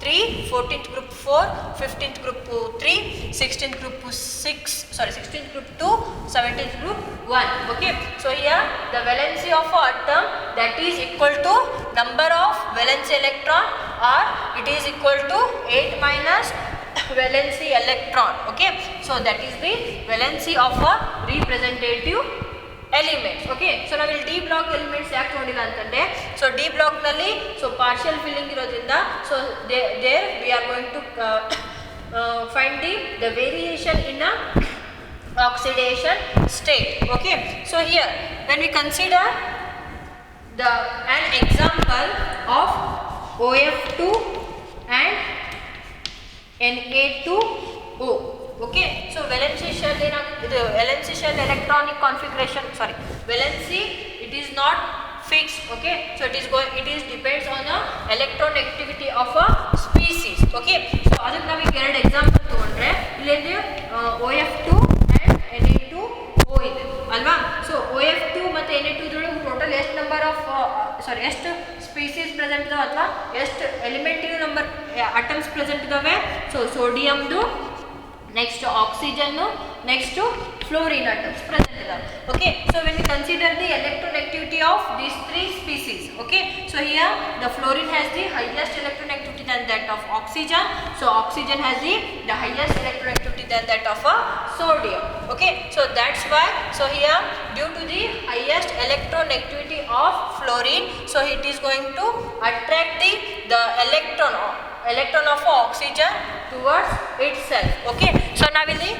3, 14th group 4, 15th group 3, 16th group 6, sorry 16th group 2, 17th group 1. Okay, so here the valency of a atom, that is equal to number of valence electron, or it is equal to 8 minus valency electron. Okay, so that is the valency of a representative elements. Okay, so ನಾವಿಲ್ಲಿ D block elements ಯಾಕೆ ನೋಡಿಲ್ಲ ಅಂತಂದರೆ, so ಡಿ ಬ್ಲಾಕ್ನಲ್ಲಿ so partial filling ಇರೋದ್ರಿಂದ, so there we are going to find the variation in a oxidation state. Okay, so here when we consider an example of OF2 and Na2O. Okay, so valency shell valency shell electronic configuration, sorry, valency, it is not fixed. Okay, so it is depends on the electronegatiivity of a species. Okay, so ಅದಕ್ಕೆ ನಾವು ಈಗ ಎರಡು example ತಗೊಂಡ್ರೆ, ಇಲ್ಲಿ OF2 and Na2O ಇದೆ ಅಲ್ವಾ. So OF2 ಮತ್ತು Na2 ಇದ್ರೊಳಗೆ ಟೋಟಲ್ ಎಷ್ಟು ನಂಬರ್ ಆಫ್ ಎಷ್ಟು ಸ್ಪೀಸೀಸ್ ಪ್ರೆಸೆಂಟ್ ಇದಾವೆ ಅಥವಾ ಎಷ್ಟು ಎಲಿಮೆಂಟಿವ್ ನಂಬರ್ ಅಟಮ್ಸ್ ಪ್ರೆಸೆಂಟ್ ಇದಾವೆ. ಸೊ ಸೋಡಿಯಮ್ದು, next oxygen, next fluorine atoms present ಇದಾವೆ. Okay, so when we consider the electronegativity of these three species, okay, so here the fluorine has the highest electronegativity than that of oxygen, so oxygen has the highest electronegativity than that of sodium. Okay, so that's why, so here due to the highest electronegativity of fluorine, so it is going to attract the electron of oxygen towards itself. Okay, so ನಾವಿಲ್ಲಿ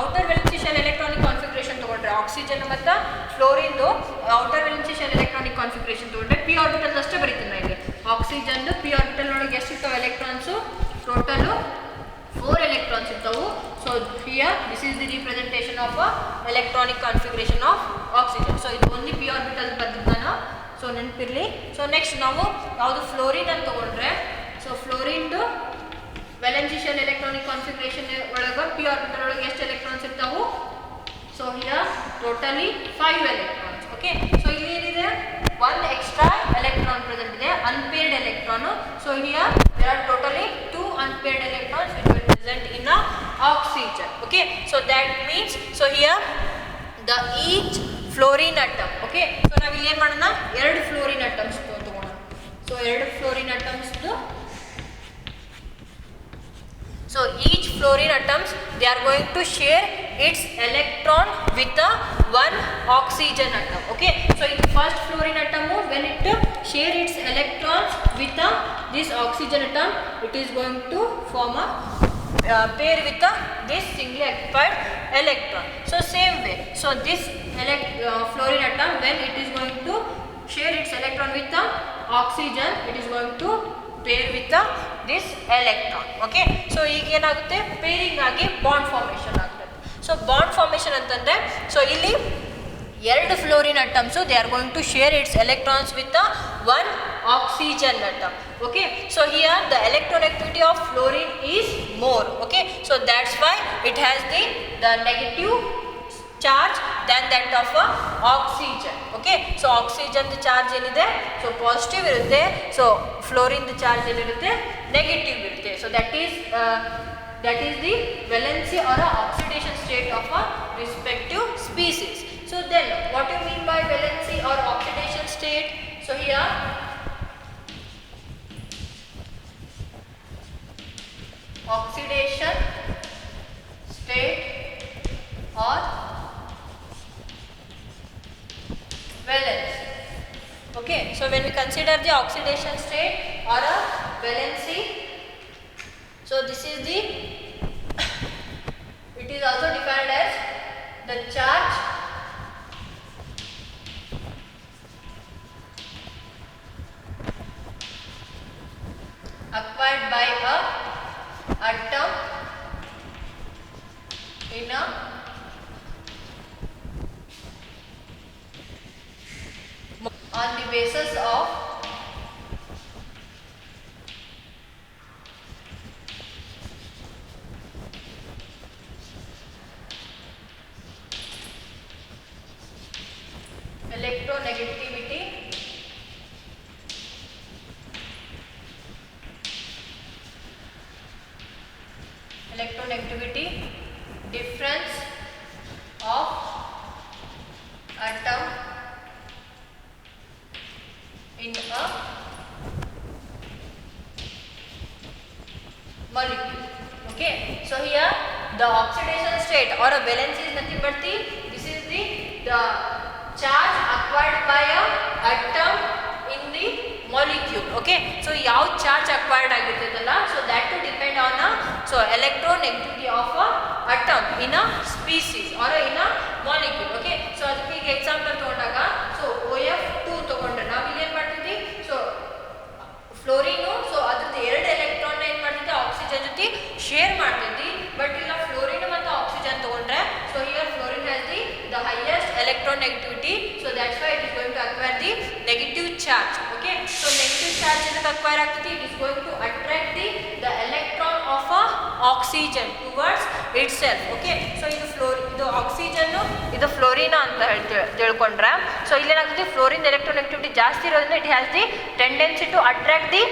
outer valency shell electronic configuration ತಗೊಂಡ್ರೆ, oxygen ಮತ್ತು ಫ್ಲೋರಿನ್ದು outer valency shell electronic configuration ತಗೊಂಡ್ರೆ P orbital ಅಷ್ಟೇ ಬರೀತೀನಿ ನಾನು ಇಲ್ಲಿ. ಆಕ್ಸಿಜನ್ದು P orbital ಒಳಗೆ ಎಷ್ಟು ಇರ್ತಾವೆ ಎಲೆಕ್ಟ್ರಾನ್ಸು, ಟೋಟಲು 4 ಎಲೆಕ್ಟ್ರಾನ್ಸ್ ಇರ್ತಾವೆ. So here this is the representation of electronic configuration of oxygen. So ಇದು ಓನ್ಲಿ ಪಿ ಆರ್ಬಿಟಲ್ ಬಂದಿದ್ದಾನು, ಸೊ ನೆನಪಿರಲಿ. ಸೊ ನೆಕ್ಸ್ಟ್ ನಾವು ಯಾವುದು ಫ್ಲೋರಿನ್ ಅಂತ ತಗೊಂಡ್ರೆ, ಸೊ ಫ್ಲೋರಿನ್ದು ವೇಲೆನ್ಸಿ ಶೆಲ್ ಎಲೆಕ್ಟ್ರಾನಿಕ್ ಕಾನ್ಫಿಗರೇಷನ್ ಒಳಗೆ ಪಿ ಆರ್ಬಿಟಲ್ ಒಳಗೆ ಎಷ್ಟು ಎಲೆಕ್ಟ್ರಾನ್ಸ್ ಇರ್ತಾವು, so here totally 5 electrons. Okay, so ಇಲ್ಲಿ ಏನಿದೆ, 1 ಎಕ್ಸ್ಟ್ರಾ ಎಲೆಕ್ಟ್ರಾನ್ ಪ್ರೆಸೆಂಟ್ ಇದೆ, unpaired electron. So here there are totally 2 unpaired electrons which will present in a oxygen. Okay, so that means, so here the each fluorine atom. Okay, so ನಾವು ಇಲ್ಲಿ ಏನು ಮಾಡೋಣ, 2 fluorine atoms ತಗೋಣ. So 2 fluorine ಅಟಮ್ಸ್ದು, so each fluorine atoms, they are going to share its electron with the one oxygen atom. Okay, so in the first fluorine atom, when it share its electrons with this oxygen atom, it is going to form a pair with this singly occupied electron. So same way, so this fluorine atom, when it is going to share its electron with the oxygen, it is going to pair with this electron. Okay, so ಈಗ ಏನಾಗುತ್ತೆ, pairing ಆಗಿ bond formation ಆಗ್ತದೆ. So bond formation ಅಂತಂದರೆ, so ಇಲ್ಲಿ 2 fluorine atoms, they are going to share its electrons with one oxygen atom. Okay, so here the electronegativity of fluorine is more. Okay, so that's why it has the negative charge than that of oxygen. Okay, so oxygen the charge ಏನಿದೆ, so positive ಇರುತ್ತೆ, so fluorine the charge ಏನಿರುತ್ತೆ, negative ಇರುತ್ತೆ. So that is the valency or oxidation state of a respective species. So then what do you mean by valency or oxidation state? So here oxidation state or valence. Okay, so when we consider the oxidation state or a valency, so this is it is also defined as the charge acquired by a atom in a on the basis of electronegativity, difference of atom in a molecule. Okay, so here the oxidation state or a valence is nothing but this is the charge acquired by a atom in the molecule. Okay, so ಯಾವ charge acquired ಆಗಿರ್ತದಲ್ಲ, so that to depend on a electronegativity of a atom in a species or in a molecule. Okay, so ಅದಕ್ಕೆ ಈಗ example ತಗೊಂಡಾಗ so OF2 ತಗೊಂಡ್ರೆ ನಾವು ಇಲ್ಲಿ ಏನು ಮಾಡ್ತೀವಿ, so ಫ್ಲೋರಿನು so ಅದ್ರದ್ದು ಎರಡು ಎಲೆಕ್ಟ್ರಾನ್ ಏನು ಮಾಡ್ತಿದ್ದೆ ಆಕ್ಸಿಜನ್ ಜೊತೆ ಶೇರ್ ಮಾಡ್ತಿದ್ದಿ, ಬಟ್ ಇಲ್ಲ ಫ್ಲೋರಿನ್ ಮತ್ತು ಆಕ್ಸಿಜನ್ ತಗೊಂಡ್ರೆ so here fluorine has the highest electronegativity, so that's why it is going to acquire the negative charge. Okay, so negative charge is acquire ಆಗ್ತದೆ, it is going to attract the electron of a oxygen towards itself. Okay, so ಇದು oxygen ಇದು fluorine ಅಂತ ತಿಳ್ಕೊಂಡ್ರೆ so ಇಲ್ಲಿ ಏನಾಗ್ತದೆ fluorine electronegativity ಜಾಸ್ತಿ ಇರೋದ್ರಿಂದ it has the tendency to attract the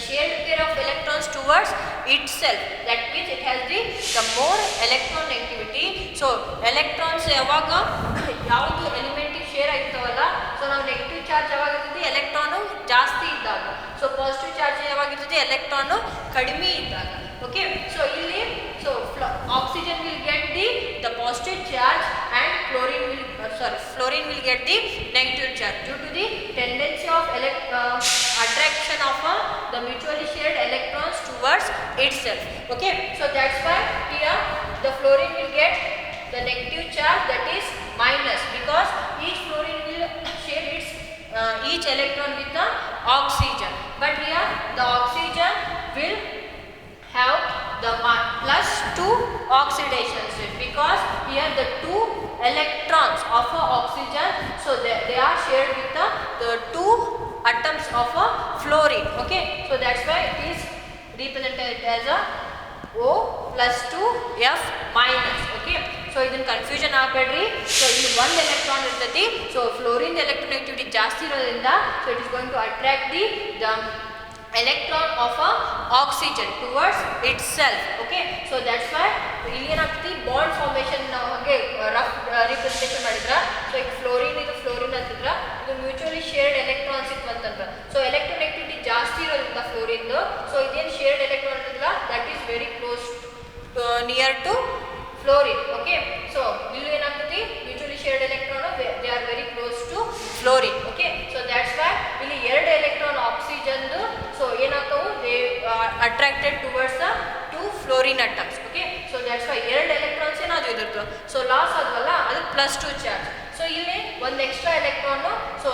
shared pair of electrons towards itself. That means it has the more electronegativity. So electrons ಯಾವಾಗ ಯಾವುದು ಎಲಿಮೆಂಟಿಗೆ ಶೇರ್ ಆಗಿರ್ತಾವಲ್ಲ, ಸೊ ನಾವು ನೆಗೆಟಿವ್ ಚಾರ್ಜ್ ಯಾವಾಗ ಇರ್ತದೆ ಎಲೆಕ್ಟ್ರಾನು ಜಾಸ್ತಿ ಇದ್ದಾಗ, ಸೊ ಪಾಸಿಟಿವ್ ಚಾರ್ಜ್ ಯಾವಾಗ ಇರ್ತದೆ ಎಲೆಕ್ಟ್ರಾನು ಕಡಿಮೆ ಇದ್ದಾಗ. ಓಕೆ, ಸೊ ಇಲ್ಲಿ so oxygen will get the positive charge and fluorine will get the negative charge due to the tendency of attraction of the mutually shared electrons towards itself. Okay, so that's why here the fluorine will get the negative charge, that is minus, because each fluorine will share its each electron with the oxygen, but here the oxygen will have the +2 oxidation state, because here the 2 electrons of oxygen, so they are shared with the 2 atoms of fluorine. Okay, so that's why it is represented as a O +2 F minus. Okay, so ಇದನ್ನ confusion ಆಗಬೇಡ್ರಿ. So ಇಲ್ಲಿ ಒಂದು electron ಇರ್ತೈತಿ, so fluorine electronegativity ಜಾಸ್ತಿ ಇರೋದ್ರಿಂದ so it is going to attract the electron of oxygen towards itself. Okay, so that's why ಇಲ್ಲಿ ಏನಾಗ್ತದೆ bond formation ನಾವು ಹಾಗೆ ರಫ್ ರಿಪ್ರೆಸೆಂಟೇಷನ್ ಮಾಡಿದ್ರ, ಸೊ ಈಗ ಫ್ಲೋರಿನ್ ಇದು ಫ್ಲೋರಿನ್ ಅಂತಿದ್ರ, ಇದು ಮ್ಯೂಚುವಲಿ ಶೇರ್ಡ್ ಎಲೆಕ್ಟ್ರಾನ್ಸ್ ಇತ್ತು ಅಂತಂದ್ರೆ ಸೊ electronegativity ಜಾಸ್ತಿ ಇರೋದ್ರಿಂದ ಫ್ಲೋರಿನ್, ಸೊ ಇದೇನು ಶೇರ್ಡ್ ಎಲೆಕ್ಟ್ರಾನ್ ಇರೋದಿಲ್ಲ that is very close near to fluorine. Okay, so ಇಲ್ಲಿ ಏನಾಗ್ತದೆ mutually shared electron they are very close to fluorine. Okay, so that's why ಇಲ್ಲಿ ಎರಡು ಎಲೆಕ್ಟ್ರಾನ್ ಆಕ್ಸಿಜನ್ ಸೊ ಏನಾಗ್ತಾವು they attracted towards the 2 fluorine atoms. Okay, so that's why ಎರಡು electrons ಏನಾದ್ರು ಇದ್ರದ್ದು so loss ಆದ್ವಲ್ಲ ಅದು +2 charge. So ಇಲ್ಲಿ ಒಂದು extra electron so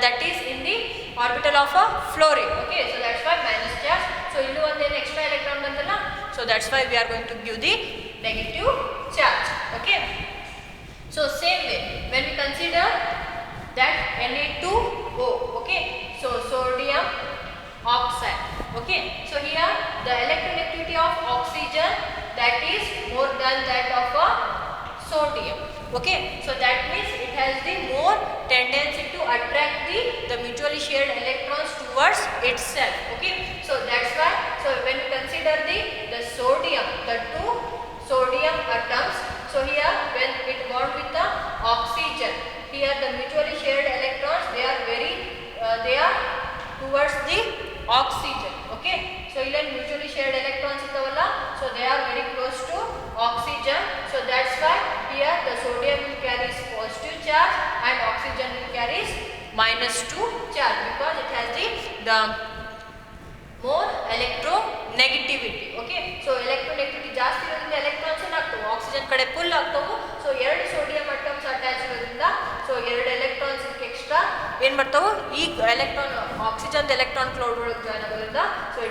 that is in the orbital of fluorine. Okay, so that's Y minus charge. So ಇಲ್ಲಿ ಒಂದೇನು extra electron ಬಂತಲ್ಲ, so that's why we are going to give the negative charge. Okay, so same way when we consider that Na2O. Okay, so sodium oxide. Okay, so here the electronegativity of oxygen that is more than that of sodium. Okay, so that means it has the more tendency to attract the mutually shared electrons towards itself. Okay, so that's why so when you consider the sodium, the 2 sodium atoms, so here when it bond with the oxygen, here the mutually shared electrons they are towards the oxygen. Okay, so here mutually shared electrons ಇರ್ತವಲ್ಲ, so they are very close to oxygen, so that's why here the sodium will carry positive charge and oxygen will carry -2 charge, because it has the more electronegativity. Okay, so electronegativity ಜಾಸ್ತಿ ಇರೋದ್ರಿಂದ electrons ಏನಾಗ್ತವೆ oxygen ಕಡೆ full ಆಗ್ತವೆ. So ಎರಡು sodium atoms attach ಇರೋದ್ರಿಂದ so ಎರಡು electrons extra ಏನು ಬರ್ತಾವೆ ಈ ಎಲೆಕ್ಟ್ರಾನ್ ಆಕ್ಸಿಜನ್ ಎಲೆಕ್ಟ್ರಾನ್ ಕ್ಲೌಡ್ ಒಳಗೆ ಜಾಯ್ನ್ ಆಗೋದ್ರಿಂದ so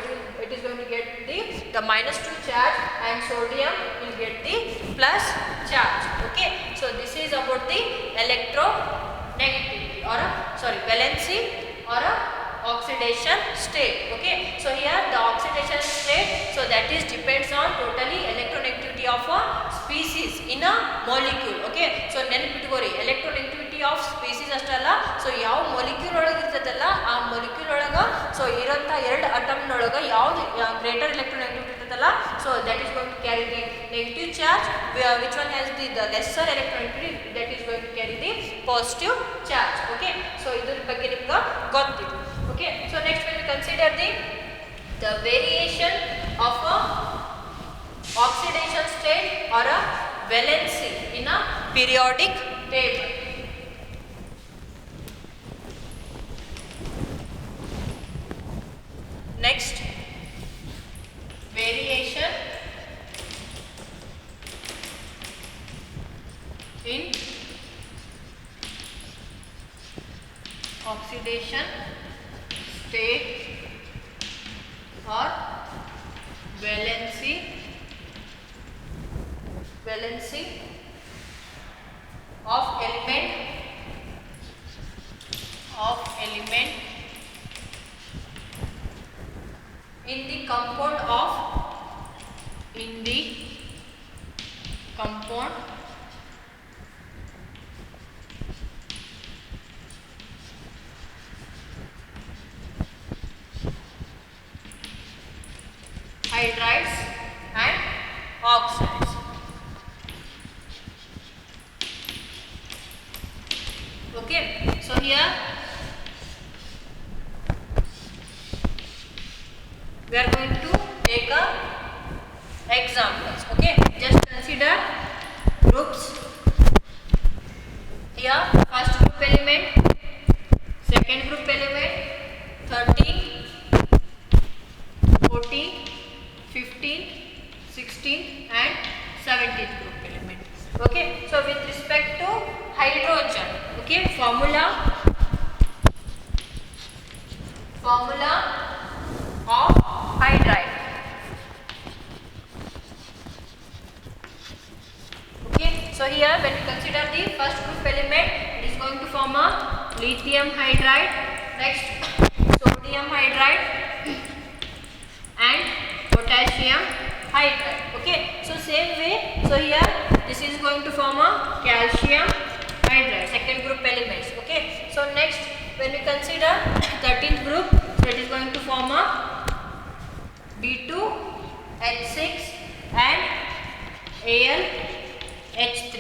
it is going to get the -2 charge and sodium will get the plus charge. Okay, so this is about the electronegativity or valency or oxidation state. Okay, so here the oxidation state, so that is depends on totally electronegativity of a species in a molecule. Okay, so ನೆನಪಿಟ್ಕೋರಿ electronegativity of species ಅಷ್ಟಲ್ಲ, so ಯಾವ molecule ಒಳಗೆ ಇರ್ತದಲ್ಲ ಆ molecule ಒಳಗ so ಇರೋಂಥ ಎರಡು ಅಟಮ್ನೊಳಗೆ ಯಾವ್ದು greater electronegativity ಇರ್ತದಲ್ಲ, so that is going to carry the negative charge, which one has the lesser electronegativity, that is going to carry the positive charge. Okay, so ಇದ್ರ ಬಗ್ಗೆ ನಿಮ್ಗೆ ಗೊತ್ತಿದೆ. Okay, so next when we consider the variation of a oxidation state or a valency in a periodic table. Next, variation in oxidation state or valency of element in the compound hydrides and oxides. Okay, so here we are going to take a examples. Okay, just consider groups. Here first group element, second group element, 13, 14, 15, 16 and 17th group element. Okay, so with respect to hydrogen, okay, formula of hydride. Okay, so here when we consider the first group element, it is going to form a lithium hydride, next sodium hydride and potassium hydride. Okay, so same way, so here this is going to form a calcium hydride, second group elements. Okay, so next when we consider 13th group, so it is going to form a B2H6 and AlH3.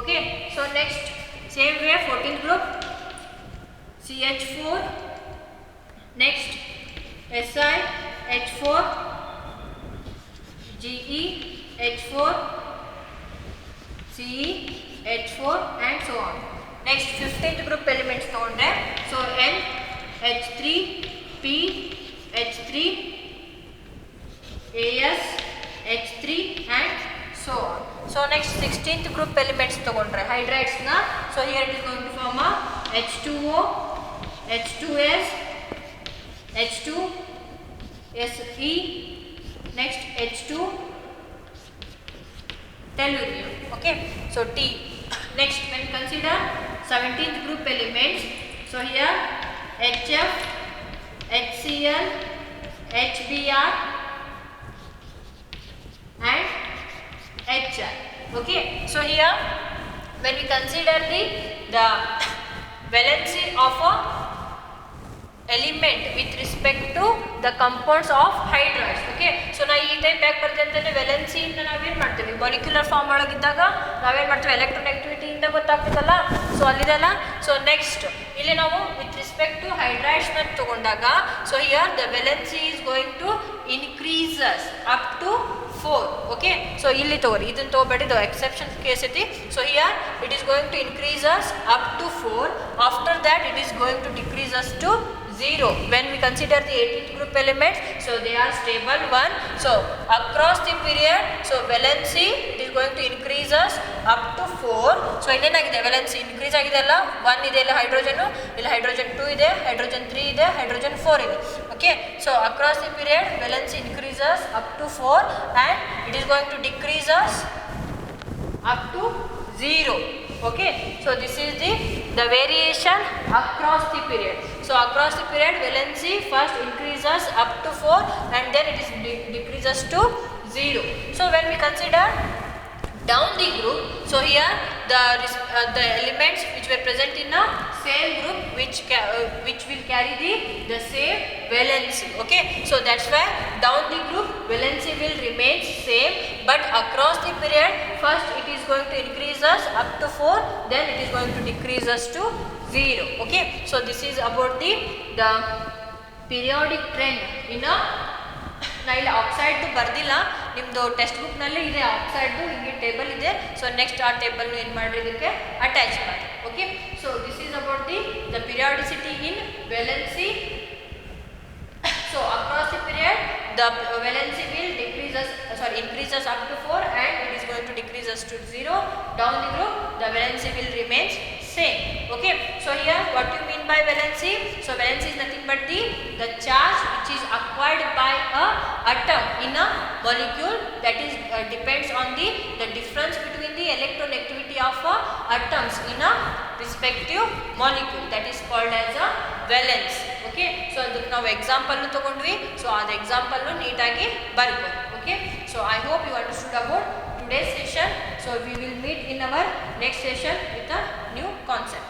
Okay, so next same way 14th group, CH4, next SiH4, GeH4, CeH4 and so on. Next 15th group elements ತಗೊಂಡ್ರೆ, so NH3, PH3, AsH3 and so on. So next 16th group elements ತಗೊಂಡ್ರೆ hydrides na, so here it is going to form a H2O, H2S, H2Se, next H2 tellurium. Okay, so T. Next when consider 17th group elements, so here HF, HCl, HBr and HR. Okay, so here when we consider the valency of a element with respect to the compounds of hydrides. Okay, so na ee type yaak barthe antane valency inda naave ಏನು ಮಾಡ್ತೀವಿ, molecular form ಒಳಗಿದ್ದಾಗ ನಾವೇನು ಮಾಡ್ತೀವಿ, electronegativity ಇಂದ ಗೊತ್ತಾಗ್ತದಲ್ಲ, so ಅಲ್ಲಿದಲ್ಲ. So next ಇಲ್ಲಿ ನಾವು with respect to hydrides ನ ತಗೊಂಡಾಗ, so here the valency is going to increases up to 4. Okay, so ಇಲ್ಲಿ ತಗೋರಿ, ಇದನ್ನ ತಗೋಬೇಡಿ, ಇದು ಎಕ್ಸೆಪ್ಷನ್ ಕೇಸ್ ಐತಿ. So here it is going to increases up to 4. After that it is going to decreases to 0. When we consider the 18th group elements, so they are stable 1. So across the period, so valency it is going to increase us up to 4. So ಇನ್ನೇನಾಗಿದೆ, valency increase ಆಗಿದೆ ಅಲ್ಲ, 1 ಇದೆ ಇಲ್ಲಿ hydrogen, ಇಲ್ಲಿ hydrogen 2 ಇದೆ, hydrogen 3 ಇದೆ, hydrogen 4 ಇದೆ. Okay, so across the period valency increases up to 4 and it is going to decrease us up to 0. Okay, so this is the variation across the period. So across the period valency first increases up to 4 and then it is decreases to 0. So when we consider down the group. So here the elements which were present in a same group which will carry the same valency. Okay, so that's why down the group valency will remain same, but across the period first it is going to increase us up to 4, then it is going to decrease us to 0. Okay, so this is about the periodic trend in a ನಾ ಇಲ್ಲಿ ಆಕ್ಸೈಡ್ದು ಬರ್ದಿಲ್ಲ, ನಿಮ್ಮದು text ಬುಕ್ನಲ್ಲಿ ಇದೆ ಆಕ್ಸೈಡ್ದು ಹಿಂಗೆ table ಇದೆ. So next ಆ ಟೇಬಲ್ನು ಏನು ಮಾಡಿರಿ ಇದಕ್ಕೆ ಅಟ್ಯಾಚ್ ಮಾಡಿ. Okay, so this is about the periodicity in valency. So across the period the valency will increase us up to 4 and it is going to decrease us to 0. Down the group the valency will remain same. Okay, so here what you mean by valency? So valency is nothing but the charge which is acquired by a atom in a molecule, that is depends on the difference between the electronegativity of atoms in a respective molecule, that is called as a valence. Okay, so ಅದಕ್ಕೆ ನಾವು example ತಗೊಂಡ್ವಿ. So ಅದು example ನೀಟಾಗಿ ಬರ್ಬೋದು. Okay, so I hope you understood about today's session. So we will meet in our next session with a new concept.